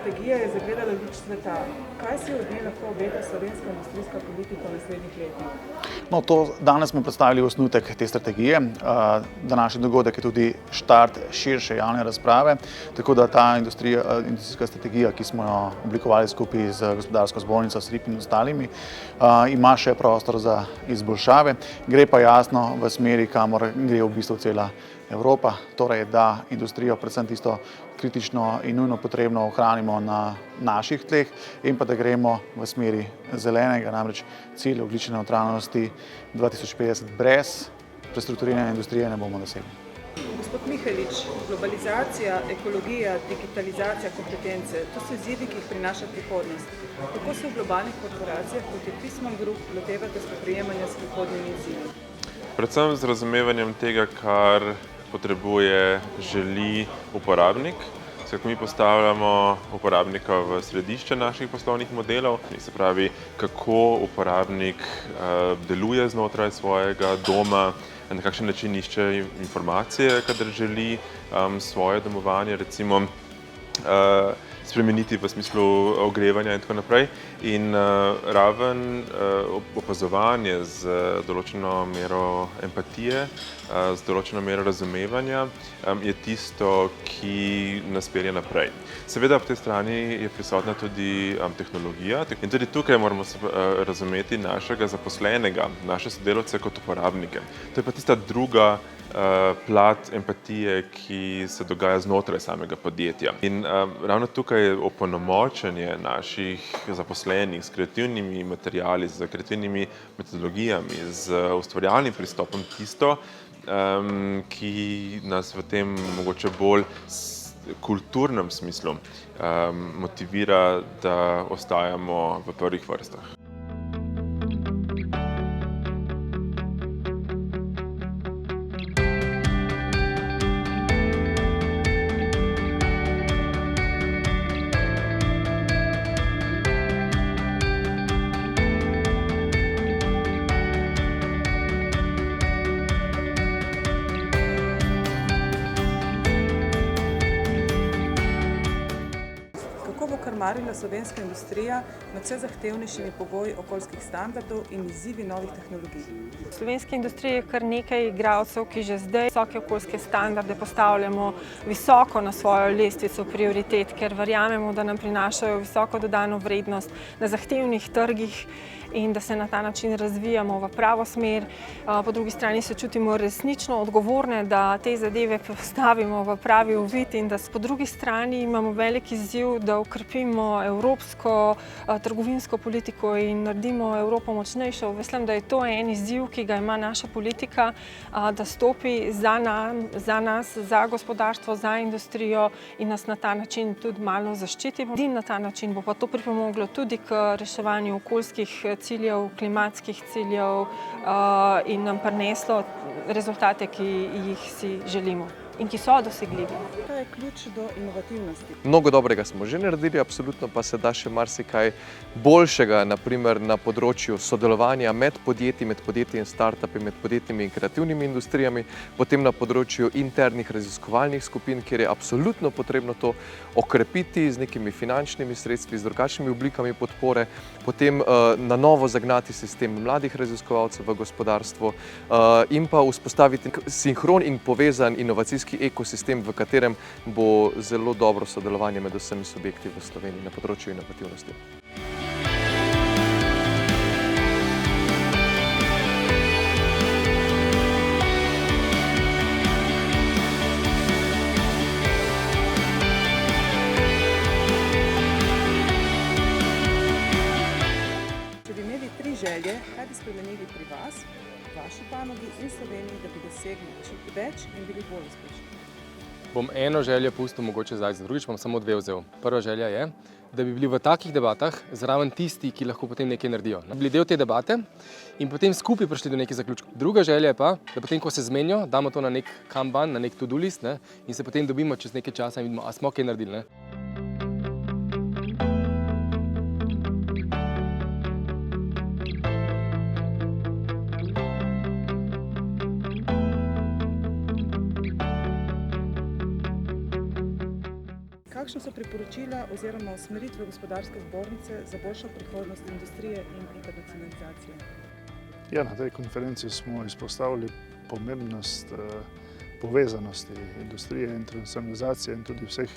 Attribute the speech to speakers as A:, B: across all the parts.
A: strategija je zagledala luč sveta. Kaj si od nje lahko obeta slovenska industrijska politika v naslednjih letih?
B: No, danes smo predstavili osnutek te strategije. Današnji dogodek je tudi štart širše javne razprave, tako da ta industrijska strategija, ki smo jo oblikovali skupaj z Gospodarsko zbornico, SRIP in ostalimi, ima še prostor za izboljšave. Gre pa jasno v smeri, kamor gre v bistvu cela Evropa, torej da industrijo, predvsem tisto kritično in nujno potrebno, ohranimo na naših tleh in pa da gremo v smeri zelenega, namreč cilj ogljične nevtralnosti 2050 brez prestrukturiranja industrije ne bomo dosegli.
A: Gospod Mihelič, globalizacija, ekologija, digitalizacija, kompetence, to so izzivi, ki jih prinaša prihodnost. Kako se v globalnih korporacijah, kot je Pismo Group, lotevate spoprijemanja s prihodnjimi izzivi?
C: Predvsem z razumevanjem tega, kar potrebuje, želi uporabnik. Mi postavljamo uporabnika v središče naših poslovnih modelov, se pravi, kako uporabnik deluje znotraj svojega doma, na kakšen način išče informacije, kadar želi svoje domovanje, recimo spremeniti v smislu ogrevanja in tako naprej. In raven opazovanje z določeno mero empatije, z določeno mero razumevanja je tisto, ki nas pelje naprej. Seveda ob tej strani je prisotna tudi tehnologija in tudi tukaj moramo razumeti našega zaposlenega, naše sodelavce kot uporabnike. To je pa tista druga plat empatije, ki se dogaja znotraj samega podjetja. In ravno tukaj je opolnomočenje naših zaposlenih s kreativnimi materiali, z kreativnimi metodologijami, z ustvarjalnim pristopom tisto, ki nas v tem mogoče bolj kulturnem smislu motivira, da ostajamo v prvih vrstah.
A: Krmarila slovenska industrija med vse zahtevnejšimi pogoji okoljskih standardov in izzivi novih tehnologij.
D: V slovenski industriji je kar nekaj igralcev, ki že zdaj visoke okoljske standarde postavljamo visoko na svojo lestvico prioritet, ker verjamemo, da nam prinašajo visoko dodano vrednost na zahtevnih trgih in da se na ta način razvijamo v pravo smer. Po drugi strani se čutimo resnično odgovorne, da te zadeve postavimo v pravi uvid in da po drugi strani imamo velik izziv, da okrepimo evropsko trgovinsko politiko in naredimo Evropo močnejšo. Mislim, da je to en izziv, ki ga ima naša politika, da stopi za nas, za gospodarstvo, za industrijo in nas na ta način tudi malo zaščiti. In na ta način bo pa to pripomoglo tudi k reševanju okoljskih ciljev, klimatskih ciljev in nam prineslo rezultate, ki jih si želimo in ki so dosegljivi.
A: Kaj je ključ do inovativnosti?
E: Mnogo dobrega smo že naredili, absolutno pa se da še marsikaj boljšega, naprimer na področju sodelovanja med podjetji in startupi, med podjetnimi in kreativnimi industrijami, potem na področju internih raziskovalnih skupin, kjer je absolutno potrebno to okrepiti z nekimi finančnimi sredstvi, z drugačnimi oblikami podpore, potem na novo zagnati sistem mladih raziskovalcev v gospodarstvo in pa vzpostaviti sinhron in povezan inovacijski ekosistem, v katerem bo zelo dobro sodelovanje med vsemi subjekti v Sloveniji na področju inovativnosti.
A: Če bi imeli 3 želje, kaj bi spremenili pri vas, vaši panogi in Sloveniji, da bi dosegli čim več in bili bolj uspešni?
F: Bom eno željo pustil mogoče zdaj, za drugič bom samo 2 vzel. Prva želja je, da bi bili v takih debatah zraven tisti, ki lahko potem nekaj naredijo. Bili del te debate in potem skupaj prišli do nekih zaključkov. Druga želja je pa, da potem, ko se zmenijo, damo to na nek kanban, na nek to-do list in se potem dobimo čez nekaj časa in vidimo, a smo kaj naredili.
A: Kakšna so priporočila oziroma usmeritve gospodarske zbornice za boljšo prihodnost industrije in internacionalizacije?
G: Ja, na tej konferenci smo izpostavili pomembnost povezanosti industrije, internacionalizacije in tudi vseh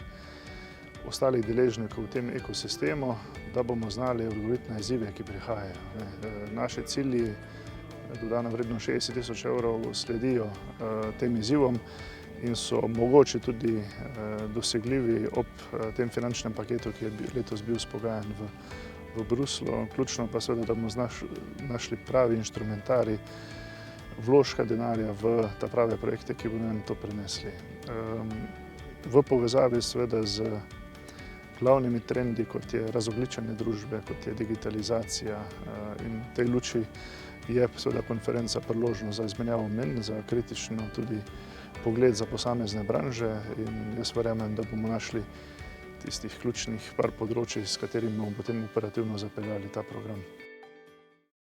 G: ostalih deležnikov v tem ekosistemu, da bomo znali odgovoriti na izzive, ki prihajajo. Naši cilji, dodana vrednost 60 tisoč evrov, sledijo tem izzivom in so mogoče tudi dosegljivi ob tem finančnem paketu, ki je letos bil spogajan v Bruslu. Ključno pa seveda, da bomo našli pravi inštrumentarij vložka denarja v ta prave projekte, ki bodo nam to prinesli. V povezavi seveda z glavnimi trendi, kot je razogljičenje družbe, kot je digitalizacija, in v tej luči je seveda konferenca priložnost za izmenjavo mnenj, za kritično tudi pogled za posamezne branže in jaz verjamem, da bomo našli tistih ključnih par področij, s katerimi bomo potem operativno zapeljali ta program.